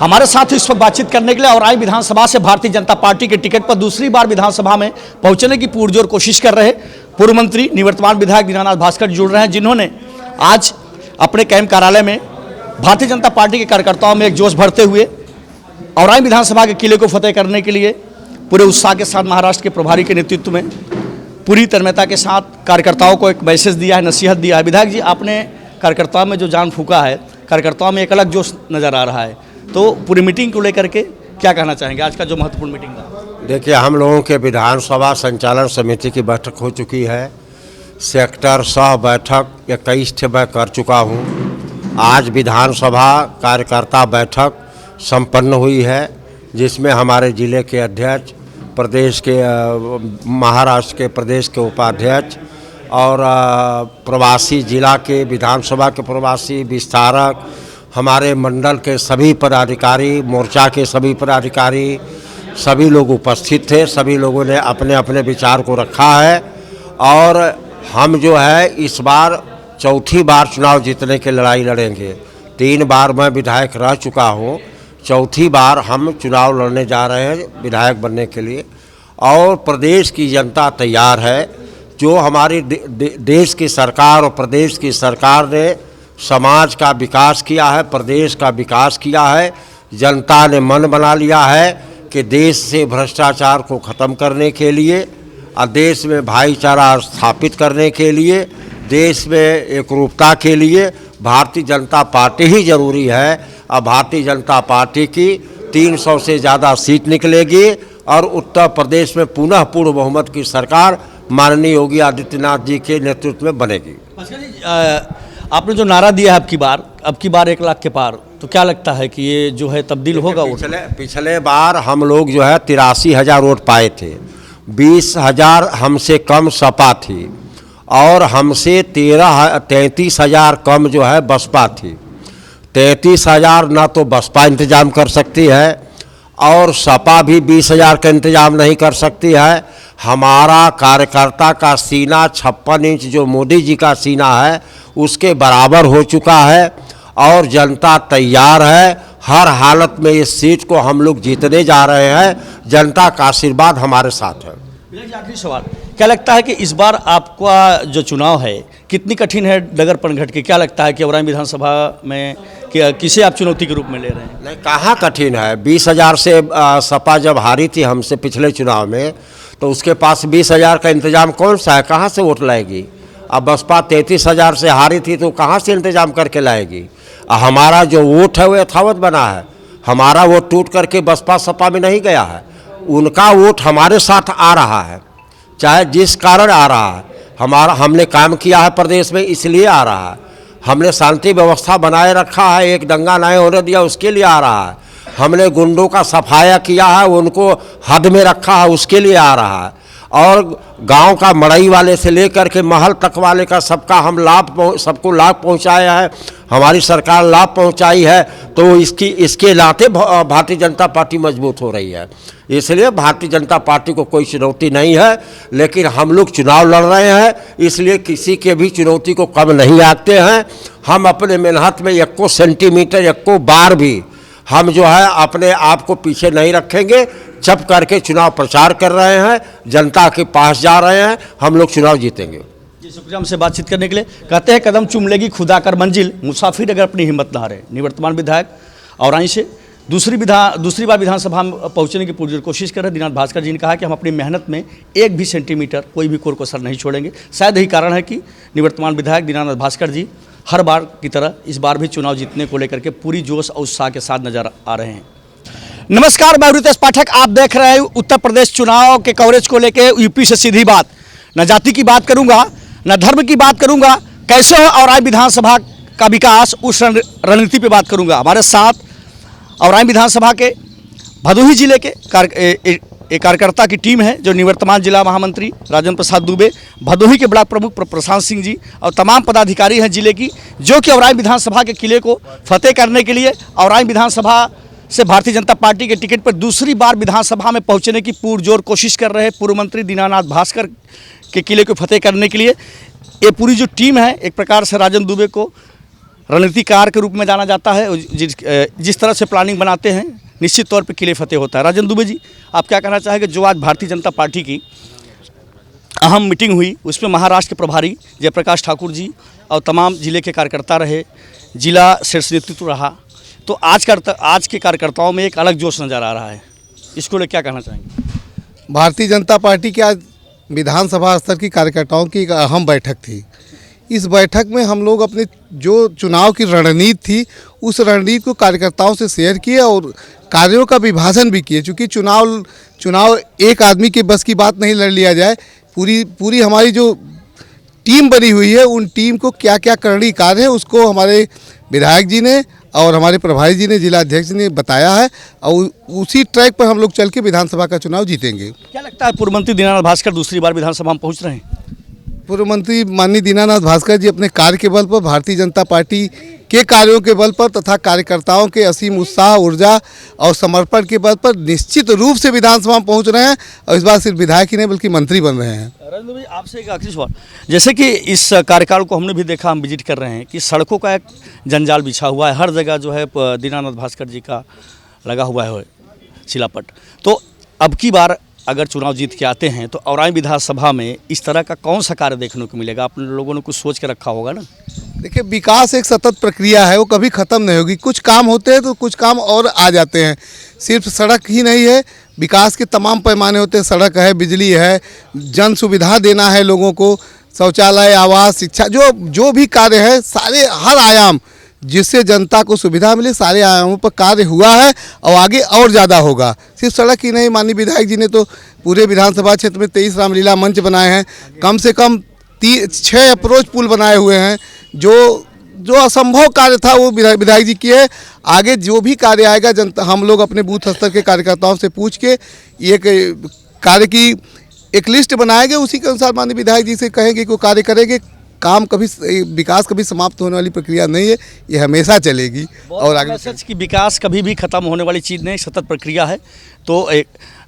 हमारे साथ इस वक्त बातचीत करने के लिए औराई विधानसभा से भारतीय जनता पार्टी के टिकट पर दूसरी बार विधानसभा में पहुंचने की पुरजोर कोशिश कर रहे पूर्व मंत्री निवर्तमान विधायक दीनानाथ भास्कर जुड़ रहे हैं, जिन्होंने आज अपने कैंप कार्यालय में भारतीय जनता पार्टी के कार्यकर्ताओं में एक जोश भरते हुए औराई विधानसभा के किले को फतेह करने के लिए पूरे उत्साह के साथ महाराष्ट्र के प्रभारी के नेतृत्व में पूरी तन्मयता के साथ कार्यकर्ताओं को एक मैसेज दिया है, नसीहत दिया है। विधायक जी, आपने कार्यकर्ताओं में जो जान फूका है, कार्यकर्ताओं में एक अलग जोश नज़र आ रहा है, तो पूरी मीटिंग को लेकर के क्या कहना चाहेंगे? आज का जो महत्वपूर्ण मीटिंग था। देखिए, हम लोगों के विधानसभा संचालन समिति की बैठक हो चुकी है। सेक्टर सह बैठक 21 मैं कर चुका हूँ। आज विधानसभा कार्यकर्ता बैठक संपन्न हुई है, जिसमें हमारे ज़िले के अध्यक्ष, प्रदेश के महाराष्ट्र के प्रदेश के उपाध्यक्ष और प्रवासी जिला के विधानसभा के प्रवासी विस्तारक, हमारे मंडल के सभी पदाधिकारी, मोर्चा के सभी पदाधिकारी, सभी लोग उपस्थित थे। सभी लोगों ने अपने अपने विचार को रखा है और हम जो है इस बार चौथी बार चुनाव जीतने की लड़ाई लड़ेंगे। 3 बार मैं विधायक रह चुका हूँ, चौथी बार हम चुनाव लड़ने जा रहे हैं विधायक बनने के लिए। और प्रदेश की जनता तैयार है। जो हमारी देश की सरकार और प्रदेश की सरकार ने समाज का विकास किया है, प्रदेश का विकास किया है। जनता ने मन बना लिया है कि देश से भ्रष्टाचार को ख़त्म करने के लिए और देश में भाईचारा स्थापित करने के लिए, देश में एकरूपता के लिए भारतीय जनता पार्टी ही ज़रूरी है। और भारतीय जनता पार्टी की 300 से ज़्यादा सीट निकलेगी और उत्तर प्रदेश में पुनः पूर्ण बहुमत की सरकार माननीय योगी आदित्यनाथ जी के नेतृत्व में बनेगी। आपने जो नारा दिया है अब की बार 1 लाख के पार, तो क्या लगता है कि ये जो है तब्दील होगा? पिछले बार हम लोग जो है 83,000 वोट पाए थे। 20,000 हमसे कम सपा थी और हमसे 33,000 कम जो है बसपा थी। 33,000 ना तो बसपा इंतजाम कर सकती है और सपा भी 20,000 का इंतजाम नहीं कर सकती है। हमारा कार्यकर्ता का सीना 56 इंच जो मोदी जी का सीना है उसके बराबर हो चुका है और जनता तैयार है। हर हालत में इस सीट को हम लोग जीतने जा रहे हैं। जनता का आशीर्वाद हमारे साथ है। आखिरी सवाल, क्या लगता है कि इस बार आपका जो चुनाव है कितनी कठिन है डगर पनघट की? क्या लगता है कि औराई विधानसभा में किसे आप चुनौती के रूप में ले रहे हैं? नहीं, कहाँ कठिन है। 20,000 से सपा जब हारी थी हमसे पिछले चुनाव में, तो उसके पास 20,000 का इंतजाम कौन सा है? कहाँ से वोट लाएगी? अब बसपा 33,000 से हारी थी तो कहाँ से इंतजाम करके लाएगी? हमारा जो वोट है वो यथावत बना है। हमारा वोट टूट करके बसपा सपा में नहीं गया है। उनका वोट हमारे साथ आ रहा है, चाहे जिस कारण आ रहा है। हमने काम किया है प्रदेश में, इसलिए आ रहा है। हमने शांति व्यवस्था बनाए रखा है, एक दंगा नहीं होने दिया, उसके लिए आ रहा है। हमने गुंडों का सफाया किया है, उनको हद में रखा है, उसके लिए आ रहा है। और गांव का मड़ई वाले से लेकर के महल तक वाले का सबका हम सबको लाभ पहुंचाया है। हमारी सरकार लाभ पहुंचाई है, तो इसके नाते भारतीय जनता पार्टी मजबूत हो रही है। इसलिए भारतीय जनता पार्टी को कोई चुनौती नहीं है, लेकिन हम लोग चुनाव लड़ रहे हैं, इसलिए किसी के भी चुनौती को कम नहीं आते हैं। हम अपने मेहनत में 1 सेंटीमीटर 1 बार भी हम जो है अपने आप को पीछे नहीं रखेंगे। चप करके चुनाव प्रचार कर रहे हैं, जनता के पास जा रहे हैं, हम लोग चुनाव जीतेंगे। जी, शुक्रिया हमसे बातचीत करने के लिए। कहते हैं कदम चूम लेगी खुदा कर मंजिल, मुसाफिर अगर अपनी हिम्मत न हारे। निवर्तमान विधायक औराई से दूसरी बार विधानसभा में पहुंचने की पूरी कोशिश कर रहे दीनानाथ भास्कर जी ने कहा कि हम अपनी मेहनत में 1 भी सेंटीमीटर कोई भी कोर कसर नहीं छोड़ेंगे। शायद यही कारण है कि निवर्तमान विधायक दीनानाथ भास्कर जी हर बार की तरह इस बार भी चुनाव जीतने को लेकर के पूरी जोश और उत्साह के साथ नजर आ रहे हैं। नमस्कार, मैं रितेश पाठक, आप देख रहे हैं उत्तर प्रदेश चुनाव के कवरेज को लेकर यूपी से सीधी बात। न जाति की बात करूंगा, न धर्म की बात करूंगा, कैसे हो औराई विधानसभा का विकास उस रणनीति पे बात करूंगा। हमारे साथ औराई विधानसभा के भदोही जिले के एक कार्यकर्ता की टीम है, जो निवर्तमान जिला महामंत्री राजेंद्र प्रसाद दुबे, भदोही के ब्लॉक प्रमुख प्रशांत सिंह जी और तमाम पदाधिकारी हैं जिले की, जो कि औराई विधानसभा के किले को फतेह करने के लिए औराई विधानसभा से भारतीय जनता पार्टी के टिकट पर दूसरी बार विधानसभा में पहुंचने की पुरजोर कोशिश कर रहे पूर्व मंत्री दीनानाथ भास्कर के किले को फतेह करने के लिए। ये पूरी जो टीम है, एक प्रकार से राजेंद्र दुबे को रणनीतिकार के रूप में जाना जाता है। जिस तरह से प्लानिंग बनाते हैं निश्चित तौर पे किले फतेह होता है। राजेंद्र दुबे जी, आप क्या कहना चाहेंगे? जो आज भारतीय जनता पार्टी की अहम मीटिंग हुई उसमें महाराष्ट्र के प्रभारी जयप्रकाश ठाकुर जी और तमाम जिले के कार्यकर्ता रहे, जिला शीर्ष नेतृत्व रहा, तो आज के कार्यकर्ताओं में एक अलग जोश नज़र आ रहा है, इसको लेकर क्या कहना चाहेंगे? भारतीय जनता पार्टी की आज विधानसभा स्तर की कार्यकर्ताओं की एक अहम बैठक थी। इस बैठक में हम लोग अपने जो चुनाव की रणनीति थी उस रणनीति को कार्यकर्ताओं से शेयर किए और कार्यों का विभाजन भी किए। चूँकि चुनाव एक आदमी के बस की बात नहीं लड़ लिया जाए, पूरी हमारी जो टीम बनी हुई है उन टीम को क्या क्या करणीय कार्य है उसको हमारे विधायक जी ने और हमारे प्रभारी जी ने, जिला अध्यक्ष ने बताया है और उसी ट्रैक पर हम लोग चल के विधानसभा का चुनाव जीतेंगे। क्या लगता है पूर्व मंत्री दीनानाथ भास्कर दूसरी बार विधानसभा में पहुंच रहे हैं? पूर्व मंत्री माननीय दीनानाथ भास्कर जी अपने कार्य के बल पर, भारतीय जनता पार्टी के कार्यों के बल पर तथा कार्यकर्ताओं के असीम उत्साह, ऊर्जा और समर्पण के बल पर निश्चित रूप से विधानसभा में पहुंच रहे हैं और इस बार सिर्फ विधायक ही नहीं बल्कि मंत्री बन रहे हैं। राजेंद्र भाई, आपसे एक आखिरी सवाल, जैसे कि इस कार्यकाल को हमने भी देखा, हम विजिट कर रहे हैं कि सड़कों का एक जंजाल बिछा हुआ है, हर जगह जो है दीनानाथ भास्कर जी का लगा हुआ है शिलापट। तो अब की बार अगर चुनाव जीत के आते हैं तो औराई विधानसभा में इस तरह का कौन सा कार्य देखने को मिलेगा? आप लोगों ने कुछ सोच के रखा होगा ना। देखिए, विकास एक सतत प्रक्रिया है, वो कभी ख़त्म नहीं होगी। कुछ काम होते हैं तो कुछ काम और आ जाते हैं। सिर्फ सड़क ही नहीं है, विकास के तमाम पैमाने होते हैं। सड़क है, बिजली है, जन सुविधा देना है लोगों को, शौचालय, आवास, शिक्षा, जो भी कार्य है, सारे हर आयाम जिससे जनता को सुविधा मिले, सारे आयामों पर कार्य हुआ है और आगे और ज़्यादा होगा। सिर्फ सड़क ही नहीं, माननीय विधायक जी ने तो पूरे विधानसभा क्षेत्र में 23 रामलीला मंच बनाए हैं, कम से कम 6 अप्रोच पुल बनाए हुए हैं। जो असंभव कार्य था वो विधायक जी किए। आगे जो भी कार्य आएगा जनता, हम लोग अपने बूथ स्तर के कार्यकर्ताओं से पूछ के एक कार्य की एक लिस्ट बनाएंगे, उसी के अनुसार माननीय विधायक जी से कहेंगे कि वो कार्य करेंगे। काम कभी, विकास कभी समाप्त होने वाली प्रक्रिया नहीं है, ये हमेशा चलेगी और आगे सच की विकास कभी भी खत्म होने वाली चीज़ नहीं, सतत प्रक्रिया है। तो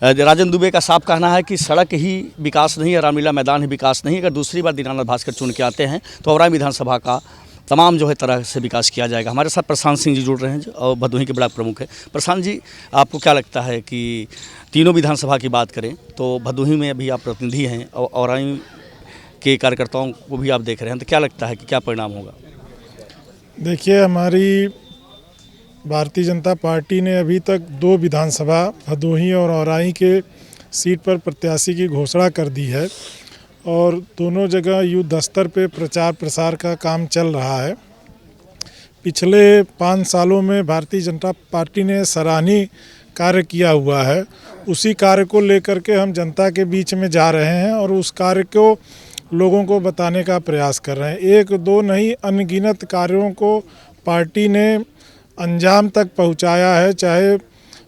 राजेंद्र दुबे का साफ कहना है कि सड़क ही विकास नहीं है, रामलीला मैदान ही विकास नहीं। अगर दूसरी बार दीनानाथ भास्कर चुन के आते हैं तो औराई विधानसभा का तमाम जो है तरह से विकास किया जाएगा। हमारे साथ प्रशांत सिंह जी जुड़ रहे हैं और भदोही के ब्लॉक प्रमुख है। प्रशांत जी, आपको क्या लगता है कि तीनों विधानसभा की बात करें तो भदोही में अभी आप प्रतिनिधि हैं और औराई के कार्यकर्ताओं को भी आप देख रहे हैं, तो क्या लगता है कि क्या परिणाम होगा? देखिए, हमारी भारतीय जनता पार्टी ने अभी तक 2 विधानसभा भदोही और औराई के सीट पर प्रत्याशी की घोषणा कर दी है और दोनों जगह युद्ध स्तर पे प्रचार प्रसार का काम चल रहा है। पिछले 5 सालों में भारतीय जनता पार्टी ने सराहनीय कार्य किया हुआ है। उसी कार्य को लेकर के हम जनता के बीच में जा रहे हैं और उस कार्य को लोगों को बताने का प्रयास कर रहे हैं। 1-2 नहीं, अनगिनत कार्यों को पार्टी ने अंजाम तक पहुंचाया है, चाहे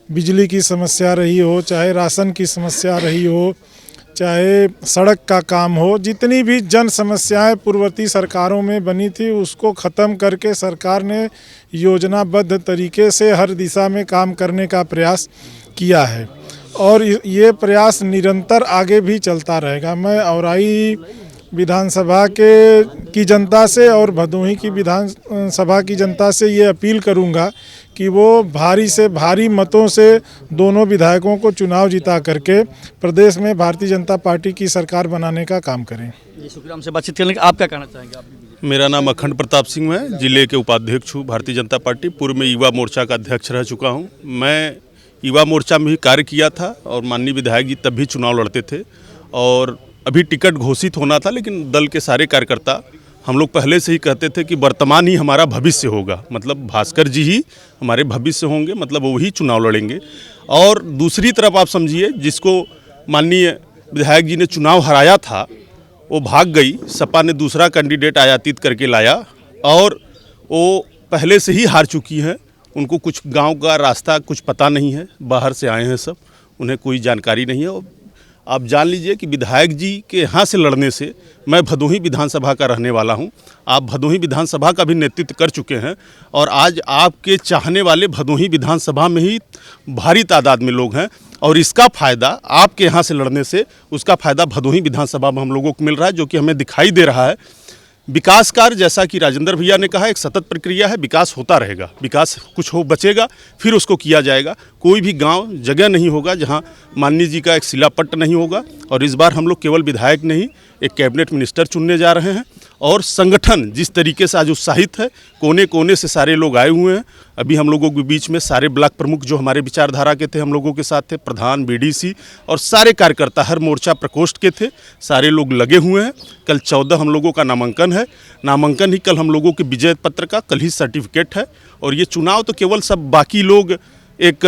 बिजली की समस्या रही हो, चाहे राशन की समस्या रही हो, चाहे सड़क का काम हो। जितनी भी जन समस्याएं पूर्ववर्ती सरकारों में बनी थी उसको ख़त्म करके सरकार ने योजनाबद्ध तरीके से हर दिशा में काम करने का प्रयास किया है और ये प्रयास निरंतर आगे भी चलता रहेगा। मैं औराई विधानसभा की जनता से और भदोही की विधानसभा की जनता से ये अपील करूंगा कि वो भारी से भारी मतों से दोनों विधायकों को चुनाव जिता करके प्रदेश में भारतीय जनता पार्टी की सरकार बनाने का काम करें। जी, शुक्रिया हमसे बातचीत करने के। आप क्या कहना चाहेंगे? आप मेरा नाम अखंड प्रताप सिंह है, जिले के उपाध्यक्ष हूँ भारतीय जनता पार्टी। पूर्व में युवा मोर्चा का अध्यक्ष रह चुका हूँ। मैं युवा मोर्चा में भी कार्य किया था और माननीय विधायक जी तब भी चुनाव लड़ते थे और अभी टिकट घोषित होना था, लेकिन दल के सारे कार्यकर्ता हम लोग पहले से ही कहते थे कि वर्तमान ही हमारा भविष्य होगा, मतलब भास्कर जी ही हमारे भविष्य होंगे, मतलब वो ही चुनाव लड़ेंगे। और दूसरी तरफ आप समझिए, जिसको माननीय विधायक जी ने चुनाव हराया था वो भाग गई, सपा ने दूसरा कैंडिडेट आयातित करके लाया और वो पहले से ही हार चुकी हैं। उनको कुछ गांव का रास्ता कुछ पता नहीं है, बाहर से आए हैं सब, उन्हें कोई जानकारी नहीं है। आप जान लीजिए कि विधायक जी के यहाँ से लड़ने से, मैं भदोही विधानसभा का रहने वाला हूँ, आप भदोही विधानसभा का भी नेतृत्व कर चुके हैं और आज आपके चाहने वाले भदोही विधानसभा में ही भारी तादाद में लोग हैं और इसका फ़ायदा आपके यहाँ से लड़ने से, उसका फ़ायदा भदोही विधानसभा में हम लोगों को मिल रहा है, जो कि हमें दिखाई दे रहा है विकास कार्य जैसा कि राजेंद्र भैया ने कहा एक सतत प्रक्रिया है, विकास होता रहेगा, विकास कुछ हो बचेगा फिर उसको किया जाएगा। कोई भी गांव जगह नहीं होगा जहां माननीय जी का एक शिलापट्ट नहीं होगा। और इस बार हम लोग केवल विधायक नहीं, एक कैबिनेट मिनिस्टर चुनने जा रहे हैं। और संगठन जिस तरीके से आज उत्साहित है, कोने कोने से सारे लोग आए हुए हैं। अभी हम लोगों के बीच में सारे ब्लॉक प्रमुख जो हमारे विचारधारा के थे हम लोगों के साथ थे, प्रधान, बीडीसी और सारे कार्यकर्ता हर मोर्चा प्रकोष्ठ के थे, सारे लोग लगे हुए हैं। कल 14 हम लोगों का नामांकन है, नामांकन ही कल हम लोगों के विजय पत्र का कल ही सर्टिफिकेट है। और ये चुनाव तो केवल सब बाकी लोग एक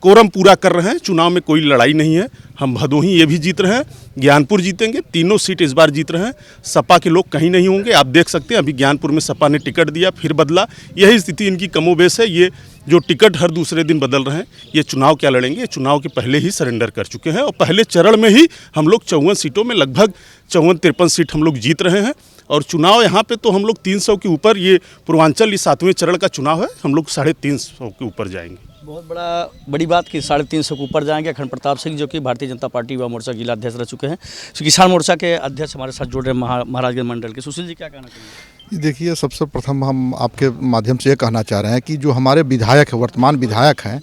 कोरम पूरा कर रहे हैं, चुनाव में कोई लड़ाई नहीं है। हम भदोही ये भी जीत रहे हैं, ज्ञानपुर जीतेंगे, तीनों सीट इस बार जीत रहे हैं। सपा के लोग कहीं नहीं होंगे, आप देख सकते हैं अभी ज्ञानपुर में सपा ने टिकट दिया फिर बदला, यही स्थिति इनकी कमोबेश है। ये जो टिकट हर दूसरे दिन बदल रहे हैं, ये चुनाव क्या लड़ेंगे, ये चुनाव के पहले ही सरेंडर कर चुके हैं। और पहले चरण में ही हम लोग 54 सीटों में लगभग 54-53 सीट हम लोग जीत रहे हैं। और चुनाव यहाँ पे तो हम लोग 300 के ऊपर, ये पूर्वांचल इस 7वें चरण का चुनाव है, हम लोग 350 के ऊपर जाएंगे। बहुत बड़ी बात कि 350 के ऊपर जाएंगे। अखंड प्रताप सिंह जो कि भारतीय जनता पार्टी युवा मोर्चा जिला अध्यक्ष रह चुके हैं, किसान मोर्चा के अध्यक्ष हमारे साथ जुड़ रहे हैं महाराजगंज मंडल के। सुशील जी क्या कहना चाहिए? देखिए, सबसे प्रथम हम आपके माध्यम से ये कहना चाह रहे हैं कि जो हमारे विधायक हैं, वर्तमान विधायक हैं,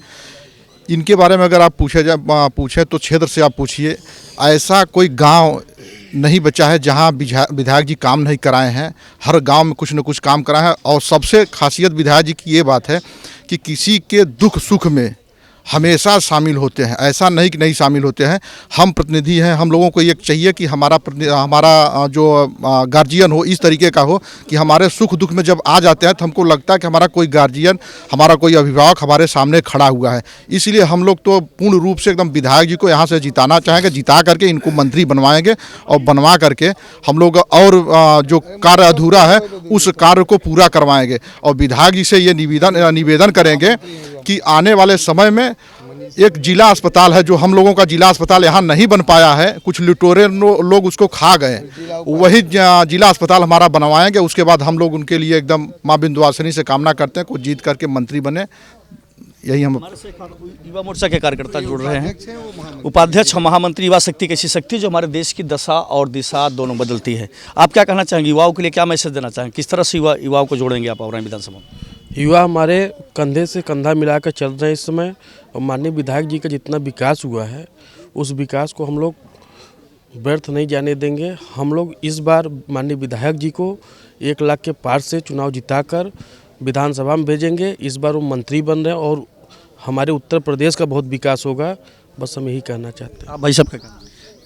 इनके बारे में अगर आप पूछें तो क्षेत्र से आप पूछिए, ऐसा कोई गांव नहीं बचा है जहां विधायक जी काम नहीं कराए हैं। हर गांव में कुछ न कुछ काम कराए हैं। और सबसे खासियत विधायक जी की ये बात है कि किसी के दुख सुख में हमेशा शामिल होते हैं, ऐसा नहीं कि नहीं शामिल होते हैं। हम प्रतिनिधि हैं, हम लोगों को ये चाहिए कि हमारा जो गार्जियन हो इस तरीके का हो कि हमारे सुख दुख में जब आ जाते हैं तो हमको लगता है कि हमारा कोई गार्जियन, हमारा कोई अभिभावक हमारे सामने खड़ा हुआ है। इसलिए हम लोग तो पूर्ण रूप से एकदम विधायक जी को यहाँ से जिताना चाहेंगे, जिता करके इनको मंत्री बनवाएंगे और बनवा करके हम लोग और जो कार्य अधूरा है उस कार्य को पूरा करवाएंगे। और विधायक जी से ये निवेदन करेंगे कि आने वाले समय में एक जिला अस्पताल है, जो हम लोगों का जिला अस्पताल यहाँ नहीं बन पाया है, कुछ लुटेरे लोग उसको खा गए, वही जिला अस्पताल हमारा बनवाएंगे। उसके बाद हम लोग उनके लिए एकदम माँ विंध्यवासिनी से कामना करते हैं को जीत करके मंत्री बने। यही हम युवा मोर्चा के कार्यकर्ता जुड़ रहे हैं। उपाध्यक्ष महामंत्री युवा शक्ति कैसी शक्ति जो हमारे देश की दशा और दिशा दोनों बदलती है। आप क्या कहना चाहेंगे, युवाओं के लिए क्या मैसेज देना चाहेंगे, किस तरह से युवाओं को जोड़ेंगे आप औरंग विधानसभा में? युवा हमारे कंधे से कंधा मिलाकर चल रहे हैं इस समय। और माननीय विधायक जी का जितना विकास हुआ है उस विकास को हम लोग व्यर्थ नहीं जाने देंगे। हम लोग इस बार माननीय विधायक जी को 1 लाख के पार से चुनाव जिताकर विधानसभा में भेजेंगे। इस बार वो मंत्री बन रहे हैं और हमारे उत्तर प्रदेश का बहुत विकास होगा। बस हम यही कहना चाहते हैं। आप भाई साहब क्या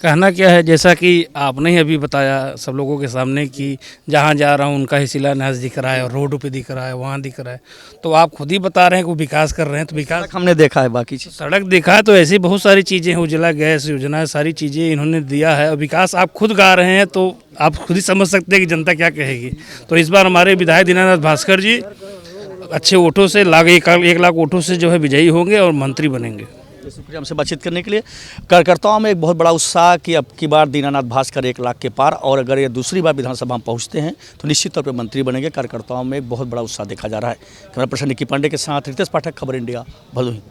कहना क्या है, जैसा कि आपने ही अभी बताया सब लोगों के सामने कि जहाँ जा रहा हूँ उनका ही शिलान्यास दिख रहा है और रोड पे दिख रहा है, वहाँ दिख रहा है। तो आप खुद ही बता रहे हैं कि विकास कर रहे हैं, तो विकास हमने देखा है, बाकी चीज़ सड़क देखा है, तो ऐसी बहुत सारी चीज़ें हैं, उज्ज्वला गैस योजना, सारी चीज़ें इन्होंने दिया है। और विकास आप खुद गा रहे हैं तो आप खुद ही समझ सकते हैं कि जनता क्या कहेगी। तो इस बार हमारे विधायक दीनानाथ भास्कर जी अच्छे वोटों से 1 लाख वोटों से जो है विजयी होंगे और मंत्री बनेंगे। शुक्रिया हमसे बातचीत करने के लिए। कार्यकर्ताओं में एक बहुत बड़ा उत्साह कि अब की बार दीनानाथ भास्कर 1 लाख के पार, और अगर ये दूसरी बार विधानसभा में पहुंचते हैं तो निश्चित तौर पर मंत्री बनेंगे। कार्यकर्ताओं में एक बहुत बड़ा उत्साह देखा जा रहा है। कैमरा पर्सन निकी पांडे के साथ रितेश पाठक, खबर इंडिया, भदोही।